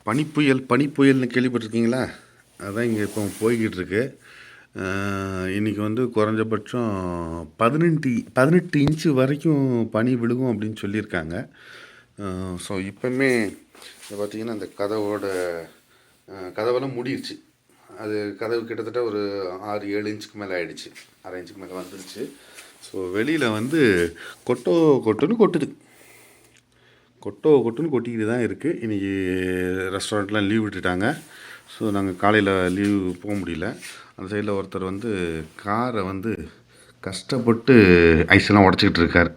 பனிப்புயல்னு கேள்விப்பட்டிருக்கீங்களா? அதான் இங்கே இப்போ போய்கிட்டு இருக்கு. இன்றைக்கி வந்து குறைஞ்சபட்சம் 18 இன்ச்சு வரைக்கும் பனி விழுகும் அப்படின்னு சொல்லியிருக்காங்க. ஸோ இப்போவுமே பார்த்திங்கன்னா அந்த கதவெல்லாம் மூடிடுச்சு. அது கதவு கிட்டத்தட்ட ஒரு 6-7 இன்ச்சுக்கு மேலே ஆகிடுச்சு, அரை இன்ச்சுக்கு மேலே வந்துடுச்சு. ஸோ வெளியில் வந்து கொட்டுன்னு கொட்டுது, கொட்டுன்னு கொட்டிக்கிட்டு தான் இருக்குது. இன்றைக்கி ரெஸ்டாரண்ட்லாம் லீவ் விட்டுட்டாங்க. ஸோ நாங்கள் காலையில் லீவ் போக முடியல. அந்த சைடில் ஒருத்தர் வந்து காரை வந்து கஷ்டப்பட்டு ஐஸெல்லாம் உடச்சிக்கிட்டு இருக்கார்.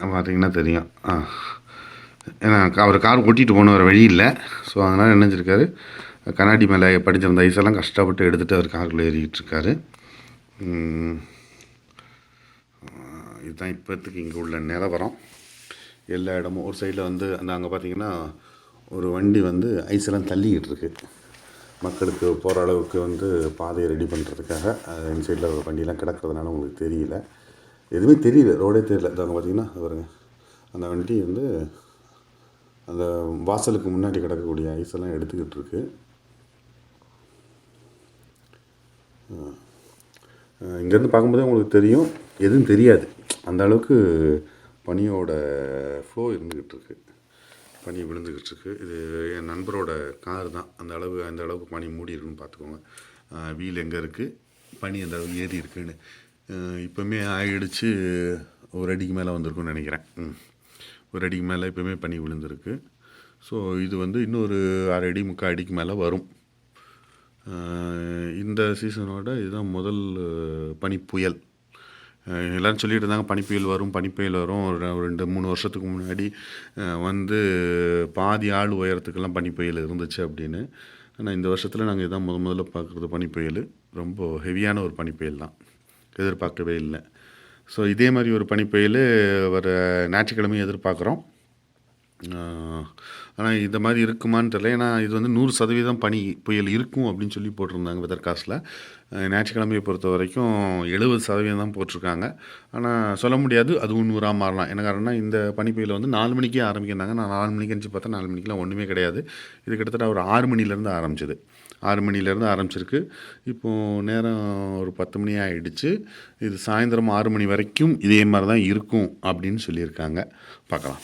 பார்த்திங்கன்னா தெரியும். ஏன்னா அவர் கார் ஓட்டிகிட்டு போன ஒரு வழி இல்லை. ஸோ அதனால் நினைஞ்சிருக்காரு, கண்ணாடி மேலே படிச்சிருந்த ஐஸெல்லாம் கஷ்டப்பட்டு எடுத்துகிட்டு அவர் காருக்குள்ளே ஏறிக்கிட்டு இருக்காரு. இதுதான் இப்போத்துக்கு இங்கே உள்ள நிலவரம். எல்லா இடமும் ஒரு சைடில் வந்து அங்கே பார்த்திங்கன்னா ஒரு வண்டி வந்து ஐஸெல்லாம் தள்ளிக்கிட்டு இருக்கு. மக்களுக்கு போகிற அளவுக்கு வந்து பாதையை ரெடி பண்ணுறதுக்காக இந்த சைடில் ஒரு வண்டியெலாம் கிடக்கிறதுனால உங்களுக்கு தெரியல, எதுவுமே தெரியல, ரோடே தெரியல. அங்கே பார்த்திங்கன்னா பாருங்க, அந்த வண்டி வந்து அந்த வாசலுக்கு முன்னாடி கிடக்கக்கூடிய ஐஸெல்லாம் எடுத்துக்கிட்டு இருக்கு. இங்கேருந்து பார்க்கும்போதே உங்களுக்கு தெரியும், எதுவும் தெரியாது, அந்த அளவுக்கு பனியோட ஃப்ளோ இருந்துக்கிட்டு இருக்கு, பனி விழுந்துக்கிட்டு இருக்கு. இது என் நண்பரோட கார் தான். அந்த அளவுக்கு பனி மூடி இருக்குன்னு பார்த்துக்கோங்க. வீல் எங்கே இருக்குது, பனி அந்த அளவுக்கு ஏறி இருக்குன்னு. இப்போவுமே ஆகிடுச்சு, ஒரு அடிக்கு மேலே வந்திருக்குன்னு நினைக்கிறேன். ஒரு அடிக்கு மேலே இப்போவுமே பனி விழுந்துருக்கு. ஸோ இது வந்து இன்னொரு 1/2 அடி 3/4 அடிக்கு மேலே வரும். இந்த சீசனோட இதுதான் முதல் பனிப்புயல். எல்லோரும் சொல்லிகிட்டு இருந்தாங்க பனிப்புயல் வரும். ஒரு 2-3 வருஷத்துக்கு முன்னாடி வந்து பாதி ஆள் உயரத்துக்கெல்லாம் பனிப்புயல் இருந்துச்சு அப்படின்னு. ஆனால் இந்த வருஷத்தில் நாங்கள் இதான் முதல்ல பார்க்குறது பனிப்புயல். ரொம்ப ஹெவியான ஒரு பனிப்புயல் தான், எதிர்பார்க்கவே இல்லை. ஸோ இதே மாதிரி ஒரு பனிப்புயல் வர ஞாயிற்றுக்கிழமையும் எதிர்பார்க்குறோம். ஆனால் இந்த மாதிரி இருக்குமான்னு தெரியல. ஏன்னா இது வந்து 100% பனி புயல் இருக்கும் அப்படின்னு சொல்லி போட்டிருந்தாங்க வெதர் காஸ்ட்டில். ஞாயிற்றுக்கிழமையை பொறுத்த வரைக்கும் 70% தான் போட்டிருக்காங்க. ஆனால் சொல்ல முடியாது, அதுவும் 100ஆக மாறலாம். என்ன காரணம்னா இந்த பனி புயலை வந்து 4 மணிக்கே ஆரம்பிக்கிறாங்க. நான் 4 மணிக்கு நினச்சி பார்த்தா 4 மணிக்கெலாம் ஒன்றுமே கிடையாது. இது கிட்டத்தட்ட ஒரு 6 மணிலேருந்து ஆரம்பிச்சிது. 6 மணிலேருந்து ஆரம்பிச்சிருக்கு. இப்போது நேரம் ஒரு 10 மணி ஆகிடுச்சு. இது சாயந்தரம் 6 மணி வரைக்கும் இதே மாதிரி தான் இருக்கும் அப்படின்னு சொல்லியிருக்காங்க. பார்க்கலாம்.